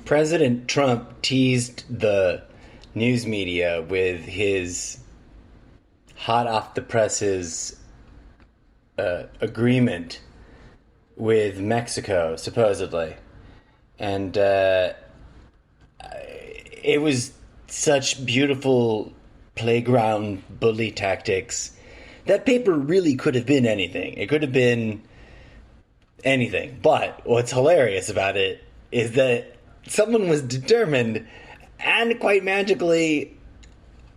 President Trump teased the news media with his hot off the presses agreement with Mexico, supposedly. And it was such beautiful playground bully tactics. That paper really could have been anything. It could have been anything. But what's hilarious about it is that someone was determined, and quite magically,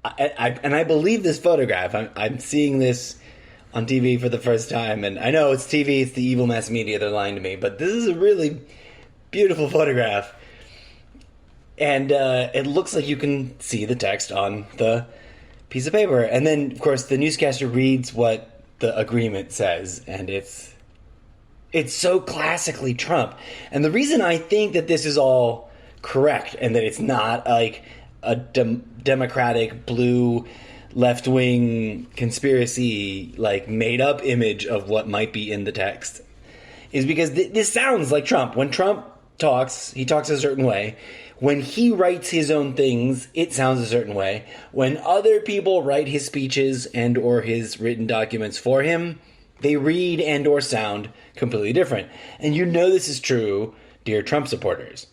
I believe this photograph. I'm seeing this on TV for the first time, and I know it's TV, it's the evil mass media, they're lying to me, but this is a really beautiful photograph. And it looks like you can see the text on the piece of paper. And then, of course, the newscaster reads what the agreement says, and it's so classically Trump. And the reason I think that this is all correct and that it's not like a democratic blue left-wing conspiracy, like made-up image of what might be in the text, is because this sounds like Trump. When Trump talks, he talks a certain way. When he writes his own things, it sounds a certain way. When other people write his speeches and or his written documents for him, they read and or sound completely different. And you know this is true, dear Trump supporters.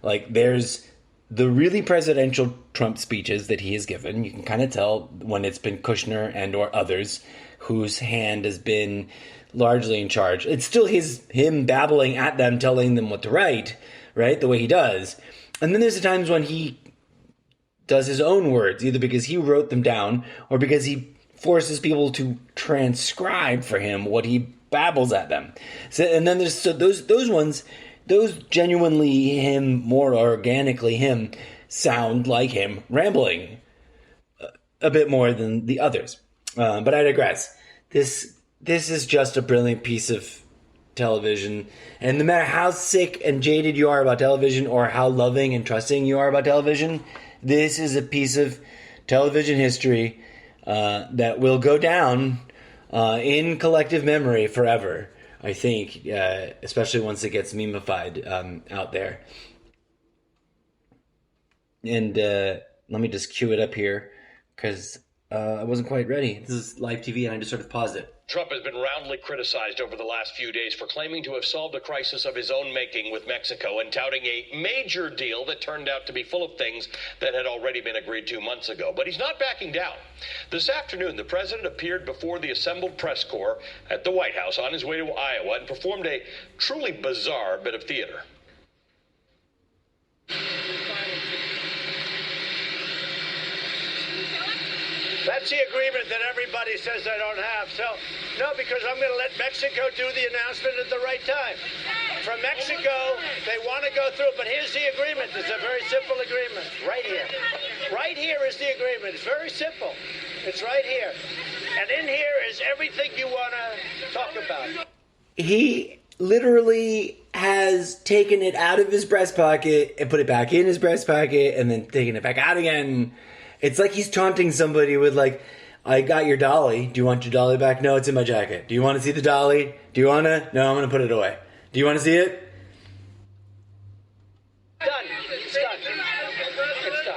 Like, there's the really presidential Trump speeches that he has given. You can kind of tell when it's been Kushner and or others whose hand has been largely in charge. It's still him babbling at them, telling them what to write, right? The way he does. And then there's the times when he does his own words, either because he wrote them down or because he forces people to transcribe for him what he babbles at them. So, and then there's those ones, those genuinely him, more organically him, sound like him rambling a bit more than the others. But I digress. This is just a brilliant piece of television, and no matter how sick and jaded you are about television or how loving and trusting you are about television, this is a piece of television history that will go down in collective memory forever, I think, especially once it gets memified out there. And let me just cue it up here, because I wasn't quite ready. This is live TV, and I just sort of paused it. Trump has been roundly criticized over the last few days for claiming to have solved a crisis of his own making with Mexico and touting a major deal that turned out to be full of things that had already been agreed to months ago. But he's not backing down. This afternoon, the president appeared before the assembled press corps at the White House on his way to Iowa and performed a truly bizarre bit of theater. That's the agreement that everybody says I don't have. So, no, because I'm going to let Mexico do the announcement at the right time. From Mexico, they want to go through, but here's the agreement. It's a very simple agreement. Right here. Right here is the agreement. It's very simple. It's right here. And in here is everything you want to talk about. He literally has taken it out of his breast pocket and put it back in his breast pocket and then taken it back out again. It's like he's taunting somebody with, like, I got your dolly. Do you want your dolly back? No, it's in my jacket. Do you want to see the dolly? Do you want to? No, I'm going to put it away. Do you want to see it? Done. It's done. It's done.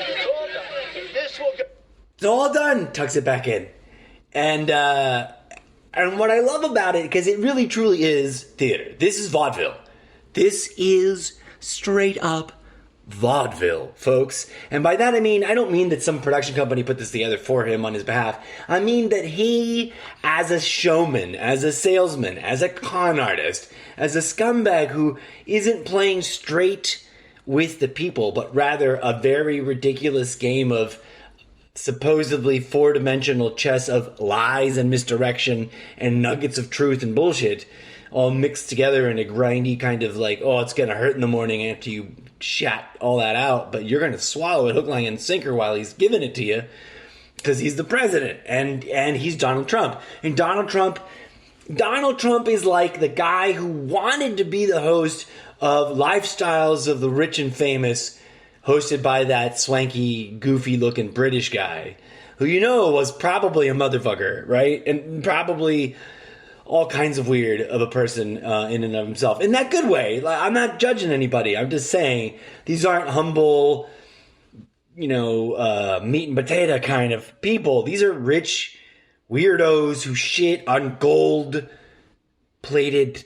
It's all done. This will go. It's all done. Tucks it back in. And what I love about it, because it really truly is theater. This is vaudeville. This is straight up vaudeville, folks. And by that I mean, I don't mean that some production company put this together for him on his behalf. I mean that he, as a showman, as a salesman, as a con artist, as a scumbag who isn't playing straight with the people, but rather a very ridiculous game of supposedly four-dimensional chess of lies and misdirection and nuggets of truth and bullshit, all mixed together in a grindy kind of like, oh, it's going to hurt in the morning after you shat all that out, but you're going to swallow it hook, line, and sinker while he's giving it to you, because he's the president, and he's Donald Trump. And Donald Trump is like the guy who wanted to be the host of Lifestyles of the Rich and Famous, hosted by that swanky, goofy-looking British guy, who you know was probably a motherfucker, right? And probably all kinds of weird of a person in and of himself. In that good way. Like, I'm not judging anybody. I'm just saying these aren't humble, meat and potato kind of people. These are rich weirdos who shit on gold-plated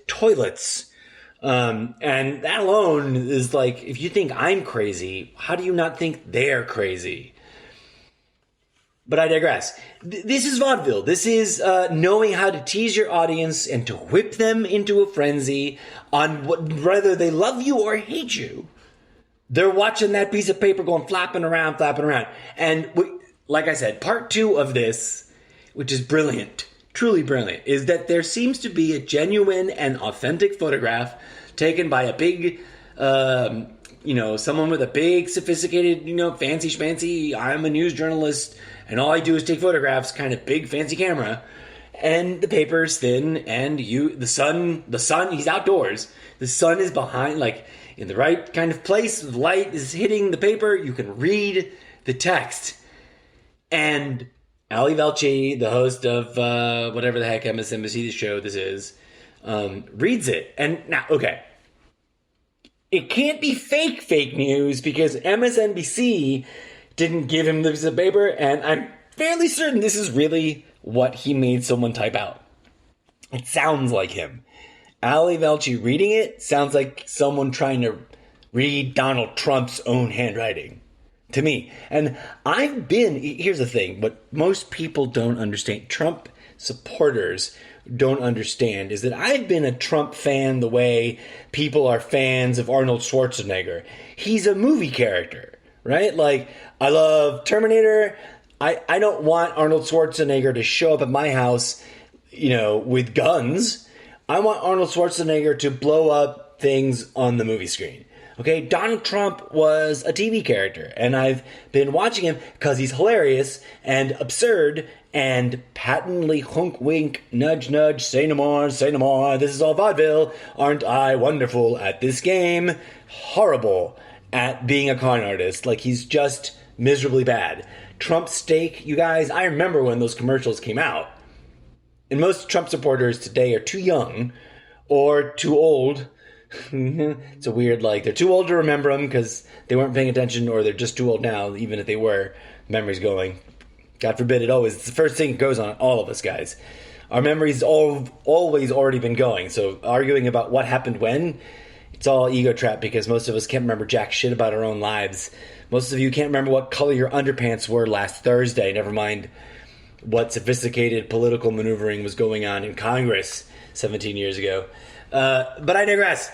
toilets. And that alone is like, if you think I'm crazy, how do you not think they're crazy? But I digress. This is vaudeville. This is knowing how to tease your audience and to whip them into a frenzy on whether they love you or hate you. They're watching that piece of paper going flapping around. And like I said, part 2 of this, which is brilliant, truly brilliant, is that there seems to be a genuine and authentic photograph taken by a big, someone with a big, sophisticated, fancy schmancy, I'm a news journalist, and all I do is take photographs, kind of big, fancy camera, and the paper's thin, and the sun, he's outdoors, the sun is behind, like, in the right kind of place, the light is hitting the paper, you can read the text. And Ali Velci, the host of whatever the heck MSNBC show this is, reads it. And now, okay, it can't be fake news because MSNBC didn't give him the piece of paper, and I'm fairly certain this is really what he made someone type out. It sounds like him. Ali Velci reading it sounds like someone trying to read Donald Trump's own handwriting to me. And here's the thing, what most people don't understand, Trump supporters don't understand, is that I've been a Trump fan the way people are fans of Arnold Schwarzenegger. He's a movie character, right? Like, I love Terminator. I don't want Arnold Schwarzenegger to show up at my house, with guns. I want Arnold Schwarzenegger to blow up things on the movie screen. Okay, Donald Trump was a TV character, and I've been watching him because he's hilarious and absurd and patently hunk wink, nudge nudge, say no more, this is all vaudeville, aren't I wonderful at this game? Horrible at being a con artist, like he's just miserably bad. Trump steak, you guys, I remember when those commercials came out, and most Trump supporters today are too young or too old. It's a weird, they're too old to remember them because they weren't paying attention, or they're just too old now, even if they were. Memory's going. God forbid it always. It's the first thing that goes on all of us, guys. Our memory's always already been going. So arguing about what happened when, it's all ego trap because most of us can't remember jack shit about our own lives. Most of you can't remember what color your underpants were last Thursday, never mind what sophisticated political maneuvering was going on in Congress 17 years ago. But I digress.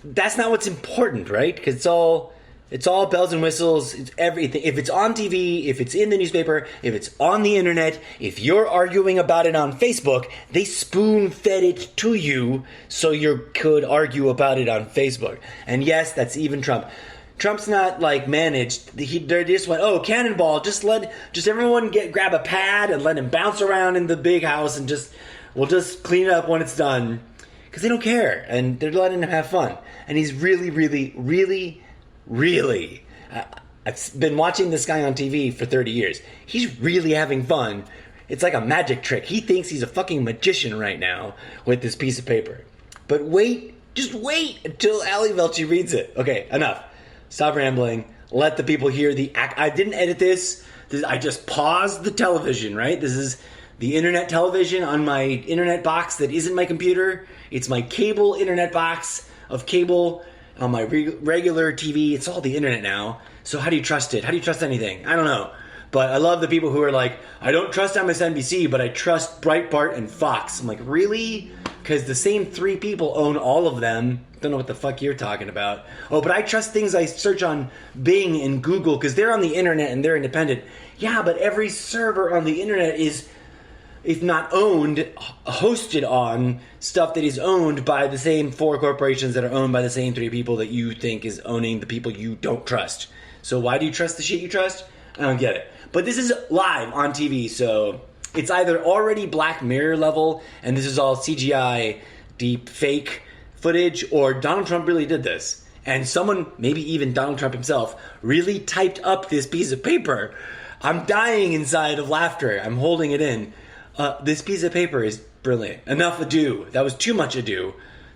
That's not what's important, right? Because it's all bells and whistles. It's everything. If it's on TV, if it's in the newspaper, if it's on the internet, if you're arguing about it on Facebook, they spoon-fed it to you so you could argue about it on Facebook. And yes, that's even Trump. Trump's not managed. They just went, cannonball. Just everyone grab a pad and let him bounce around in the big house, and we'll just clean it up when it's done. Because they don't care, and they're letting him have fun. And he's really, really, really, really... I've been watching this guy on TV for 30 years. He's really having fun. It's like a magic trick. He thinks he's a fucking magician right now with this piece of paper. But just wait until Ali Velci reads it. Okay, enough. Stop rambling. Let the people hear the act. I didn't edit this. I just paused the television, right? This is the internet television on my internet box that isn't my computer. It's my cable internet box of cable on my regular TV. It's all the internet now. So how do you trust it? How do you trust anything? I don't know. But I love the people who are like, I don't trust MSNBC, but I trust Breitbart and Fox. I'm like, really? Because the same 3 people own all of them. Don't know what the fuck you're talking about. Oh, but I trust things I search on Bing and Google because they're on the internet and they're independent. Yeah, but every server on the internet is, if not owned, hosted on stuff that is owned by the same 4 corporations that are owned by the same 3 people that you think is owning the people you don't trust. So why do you trust the shit you trust? I don't get it. But this is live on TV, so it's either already Black Mirror level, and this is all CGI, deep fake footage, or Donald Trump really did this. And someone, maybe even Donald Trump himself, really typed up this piece of paper. I'm dying inside of laughter. I'm holding it in. This piece of paper is Brilliant. Enough ado. That was too much ado.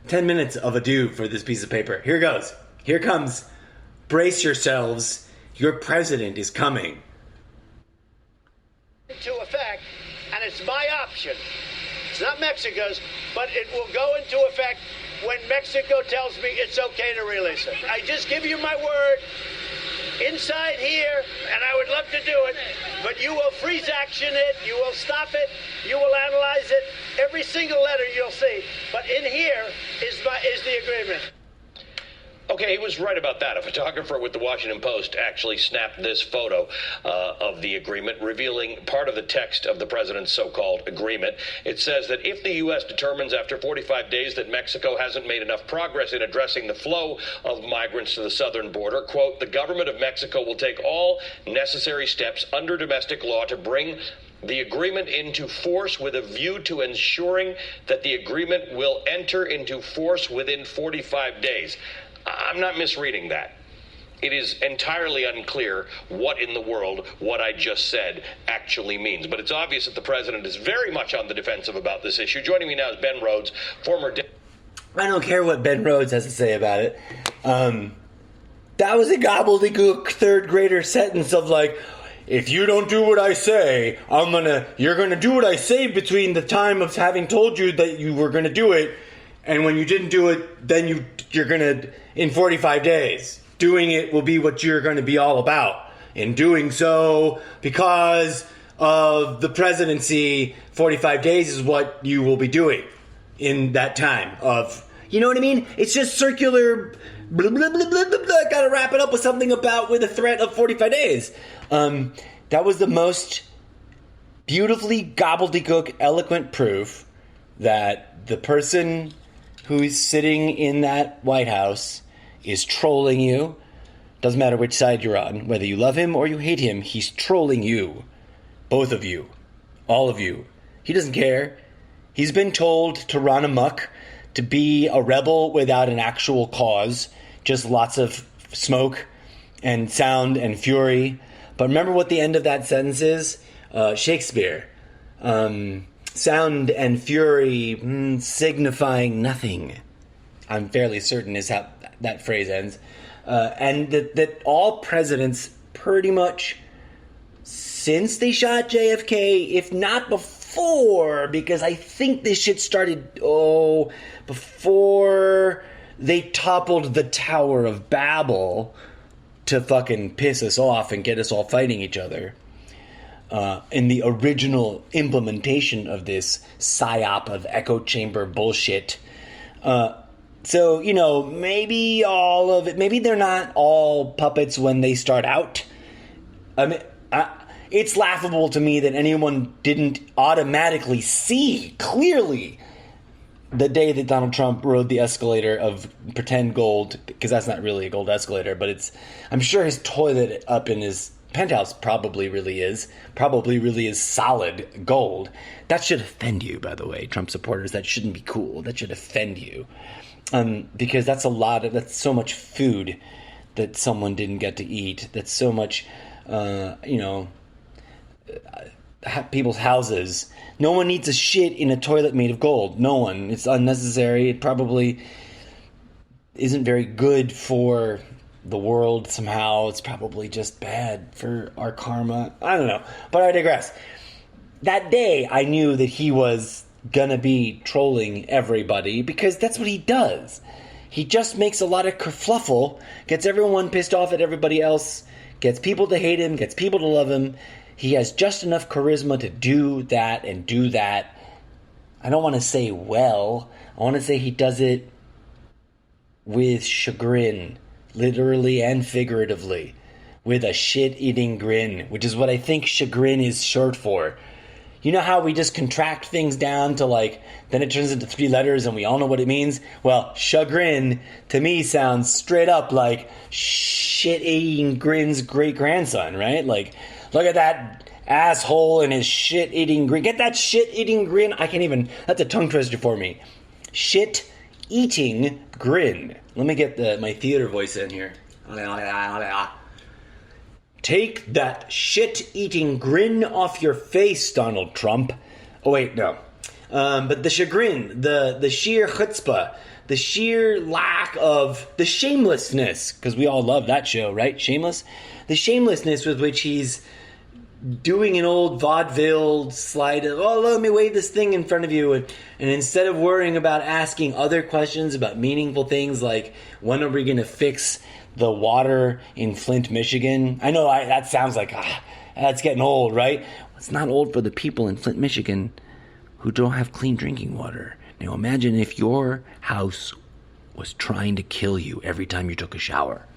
10 minutes of ado for this piece of paper. Here goes. Here comes. Brace yourselves. Your president is coming. Into effect, and it's my option. It's not Mexico's, but it will go into effect when Mexico tells me it's okay to release it. I just give you my word inside here, and I would love to do it, but you will freeze action it, you will stop it, you will analyze it, every single letter you'll see. But in here is the agreement. Okay, he was right about that. A photographer with the Washington Post actually snapped this photo of the agreement, revealing part of the text of the president's so-called agreement. It says that if the U.S. determines after 45 days that Mexico hasn't made enough progress in addressing the flow of migrants to the southern border, quote, the government of Mexico will take all necessary steps under domestic law to bring the agreement into force with a view to ensuring that the agreement will enter into force within 45 days. I'm not misreading that. It is entirely unclear what in the world what I just said actually means. But it's obvious that the president is very much on the defensive about this issue. Joining me now is Ben Rhodes, former... I don't care what Ben Rhodes has to say about it. That was a gobbledygook third grader sentence of like, if you don't do what I say, you're gonna do what I say between the time of having told you that you were gonna do it, and when you didn't do it, then you're gonna, in 45 days, doing it will be what you're gonna be all about. In doing so, because of the presidency, 45 days is what you will be doing in that time of, you know what I mean? It's just circular, blah, blah, blah, blah, blah, blah. Gotta wrap it up with something about with a threat of 45 days. That was the most beautifully gobbledygook, eloquent proof that the person who's sitting in that White House is trolling you. Doesn't matter which side you're on. Whether you love him or you hate him, he's trolling you. Both of you. All of you. He doesn't care. He's been told to run amok, to be a rebel without an actual cause. Just lots of smoke and sound and fury. But remember what the end of that sentence is? Shakespeare. Sound and fury signifying nothing. I'm fairly certain is how that phrase ends. And that all presidents pretty much since they shot JFK, if not before, because I think this shit started, before they toppled the Tower of Babel to fucking piss us off and get us all fighting each other. In the original implementation of this psyop of echo chamber bullshit. So, you know, maybe all of it, maybe they're not all puppets when they start out. I mean, it's laughable to me that anyone didn't automatically see clearly the day that Donald Trump rode the escalator of pretend gold, because that's not really a gold escalator, but I'm sure his toilet up in his penthouse probably really is solid gold. That should offend you, by the way, Trump supporters. That shouldn't be cool. That should offend you. Because that's so much food that someone didn't get to eat. That's so much, people's houses. No one needs a shit in a toilet made of gold. No one. It's unnecessary. It probably isn't very good for the world somehow. It's probably just bad for our karma. I don't know. But I digress. That day, I knew that he was gonna be trolling everybody because that's what he does. He just makes a lot of kerfluffle, gets everyone pissed off at everybody else, gets people to hate him, gets people to love him. He has just enough charisma to do that and do that. I don't want to say well. I want to say he does it with chagrin, literally and figuratively, with a shit-eating grin, which is what I think chagrin is short for. You know how we just contract things down to then it turns into 3 letters and we all know what it means? Well, chagrin to me sounds straight up like shit-eating grin's great-grandson, right? Like, look at that asshole and his shit-eating grin. Get that shit-eating grin. That's a tongue twister for me. Shit-eating grin. Let me get my theater voice in here. Take that shit-eating grin off your face, Donald Trump. Oh, wait, no. But the chagrin, the sheer chutzpah, the sheer lack of the shamelessness, because we all love that show, right? Shameless? The shamelessness with which he's doing an old vaudeville slide of, oh, let me wave this thing in front of you. And instead of worrying about asking other questions about meaningful things like, when are we going to fix the water in Flint, Michigan? I know that sounds like, that's getting old, right? It's not old for the people in Flint, Michigan who don't have clean drinking water. Now imagine if your house was trying to kill you every time you took a shower.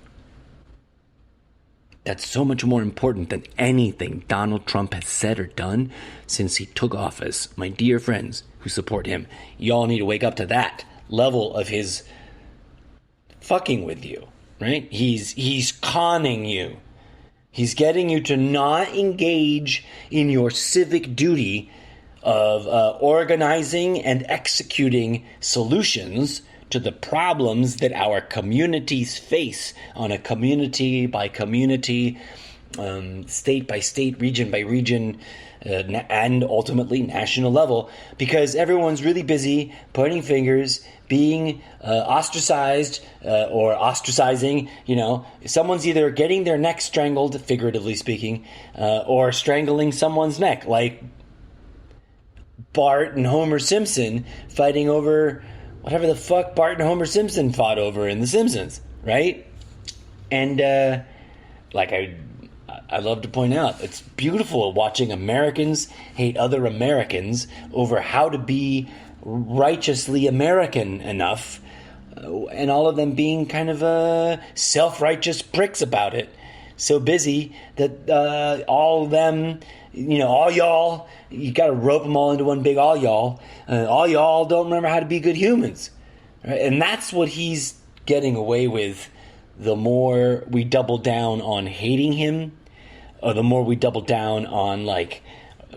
That's so much more important than anything Donald Trump has said or done since he took office. My dear friends who support him, y'all need to wake up to that level of his fucking with you, right? He's conning you. He's getting you to not engage in your civic duty of organizing and executing solutions to the problems that our communities face on a community by community, state by state, region by region, and ultimately national level, because everyone's really busy pointing fingers, being ostracized or ostracizing. Someone's either getting their neck strangled, figuratively speaking, or strangling someone's neck, like Bart and Homer Simpson fighting over whatever the fuck Bart and Homer Simpson fought over in The Simpsons, right? And I love to point out, it's beautiful watching Americans hate other Americans over how to be righteously American enough, and all of them being kind of self-righteous pricks about it. So busy that all of them, all y'all, you got to rope them all into one big all y'all. All y'all don't remember how to be good humans. Right? And that's what he's getting away with. The more we double down on hating him, or the more we double down on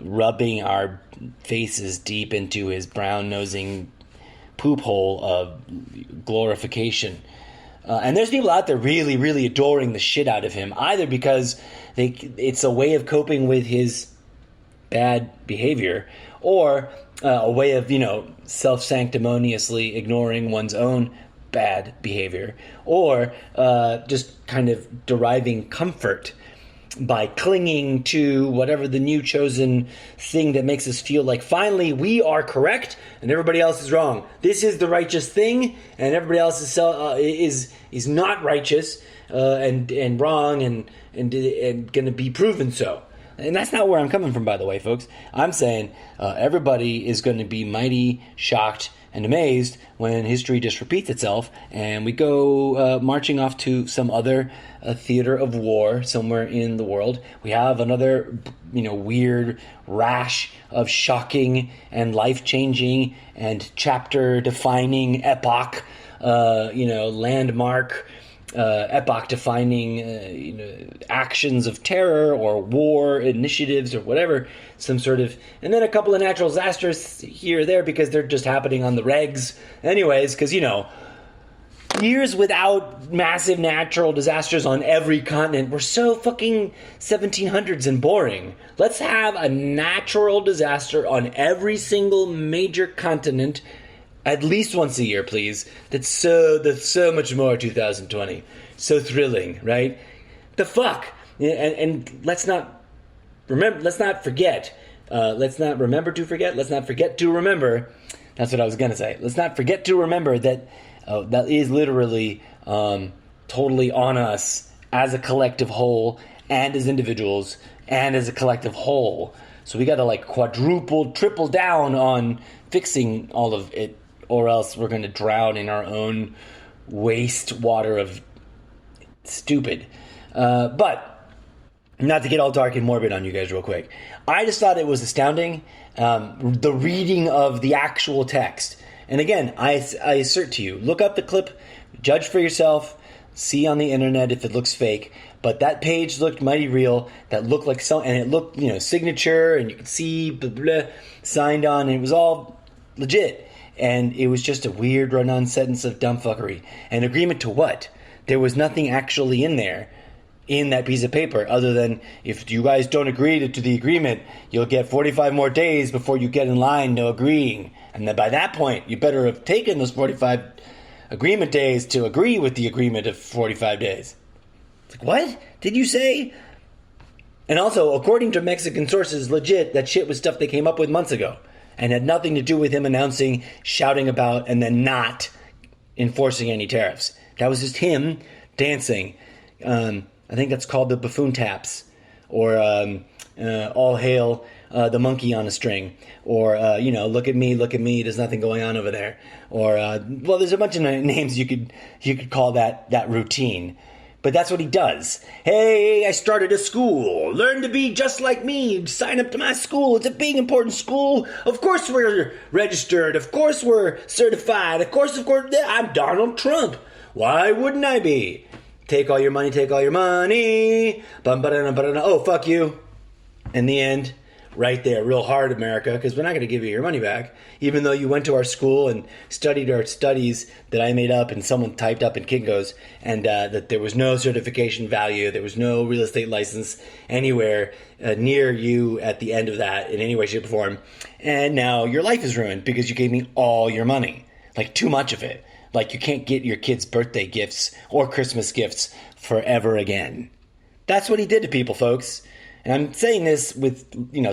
rubbing our faces deep into his brown-nosing poop hole of glorification. And there's people out there really, really adoring the shit out of him, either because it's a way of coping with his bad behavior, or a way of, self-sanctimoniously ignoring one's own bad behavior, or just kind of deriving comfort by clinging to whatever the new chosen thing that makes us feel like finally we are correct and everybody else is wrong. This is the righteous thing, and everybody else is not righteous and wrong and going to be proven so. And that's not where I'm coming from, by the way, folks. I'm saying everybody is going to be mighty shocked and amazed when history just repeats itself and we go marching off to some other theater of war somewhere in the world. We have another, weird rash of shocking and life-changing and chapter-defining epoch, landmark, epoch-defining, actions of terror or war initiatives or whatever, some sort of, and then a couple of natural disasters here or there because they're just happening on the regs anyways, because, years without massive natural disasters on every continent were so fucking 1700s and boring. Let's have a natural disaster on every single major continent at least once a year, please. That's so much more 2020. So thrilling, right? The fuck? And let's not remember. Let's not forget. Let's not remember to forget. Let's not forget to remember. That's what I was gonna say. Let's not forget to remember that that is literally totally on us as a collective whole, and as individuals, and as a collective whole. So we got to quadruple, triple down on fixing all of it, or else we're going to drown in our own wastewater of stupid. But not to get all dark and morbid on you guys real quick, I just thought it was astounding, the reading of the actual text. And again, I assert to you, look up the clip, judge for yourself, see on the internet if it looks fake. But that page looked mighty real. That looked like and it looked, signature, and you could see blah, blah, signed on, and it was all legit. And it was just a weird run-on sentence of dumb fuckery. An agreement to what? There was nothing actually in there in that piece of paper, other than if you guys don't agree to the agreement, you'll get 45 more days before you get in line to agreeing. And then by that point, you better have taken those 45 agreement days to agree with the agreement of 45 days. It's like, what did you say? And also, according to Mexican sources, legit, that shit was stuff they came up with months ago and had nothing to do with him announcing, shouting about, and then not enforcing any tariffs. That was just him dancing. I think that's called the buffoon taps, or all hail the monkey on a string, or look at me, there's nothing going on over there, or well, there's a bunch of names you could call that routine. But that's what he does. Hey, I started a school. Learn to be just like me. Sign up to my school. It's a big, important school. Of course we're registered. Of course we're certified. Of course, I'm Donald Trump. Why wouldn't I be? Take all your money, take all your money. Oh, fuck you. In the end, right there, real hard, America, because we're not going to give you your money back, even though you went to our school and studied our studies that I made up and someone typed up in Kinko's, and that there was no certification value, there was no real estate license anywhere near you at the end of that in any way, shape, or form. And now your life is ruined because you gave me all your money, like too much of it. Like you can't get your kids birthday gifts or Christmas gifts forever again. That's what he did to people, folks. And I'm saying this with,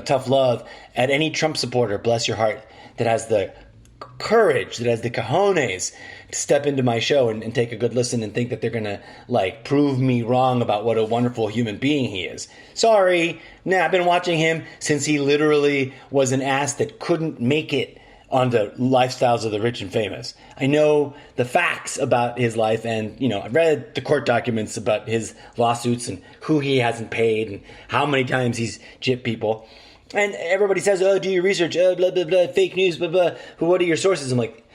tough love at any Trump supporter, bless your heart, that has the courage, that has the cojones to step into my show and take a good listen and think that they're going to, prove me wrong about what a wonderful human being he is. Sorry. I've been watching him since he literally was an ass that couldn't make it on the lifestyles of the rich and famous. I know the facts about his life, and, I've read the court documents about his lawsuits and who he hasn't paid and how many times he's gypped people. And everybody says, oh, do your research, blah, blah, blah, fake news, blah, blah. What are your sources? I'm like,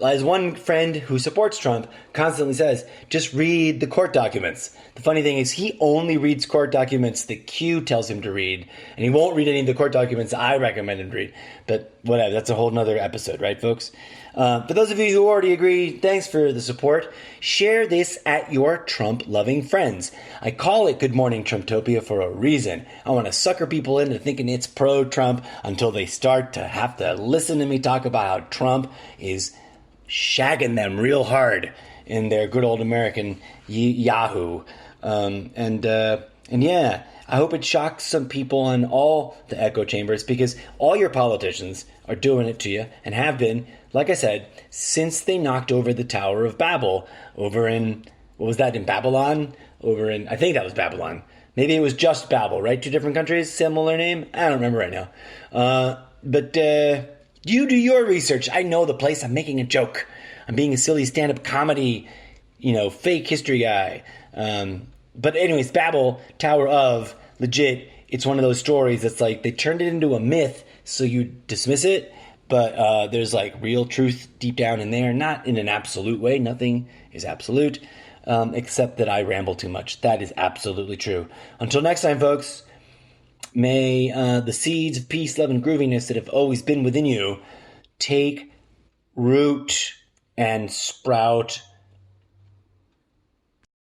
as one friend who supports Trump constantly says, just read the court documents. The funny thing is he only reads court documents that Q tells him to read, and he won't read any of the court documents I recommend him to read. But whatever, that's a whole nother episode, right, folks? For those of you who already agree, thanks for the support. Share this at your Trump-loving friends. I call it Good Morning Trumptopia for a reason. I want to sucker people into thinking it's pro-Trump until they start to have to listen to me talk about how Trump is shagging them real hard in their good old American Yahoo. And yeah, I hope it shocks some people on all the echo chambers, because all your politicians are doing it to you and have been, like I said, since they knocked over the Tower of Babel over in, what was that, in Babylon? I think that was Babylon. Maybe it was just Babel, right? Two different countries, similar name? I don't remember right now. But you do your research. I know the place. I'm making a joke. I'm being a silly stand-up comedy, fake history guy. But anyways, Babel, Tower of, legit, it's one of those stories that's like they turned it into a myth, so you dismiss it. But there's real truth deep down in there, not in an absolute way. Nothing is absolute, except that I ramble too much. That is absolutely true. Until next time, folks. May the seeds of peace, love, and grooviness that have always been within you take root and sprout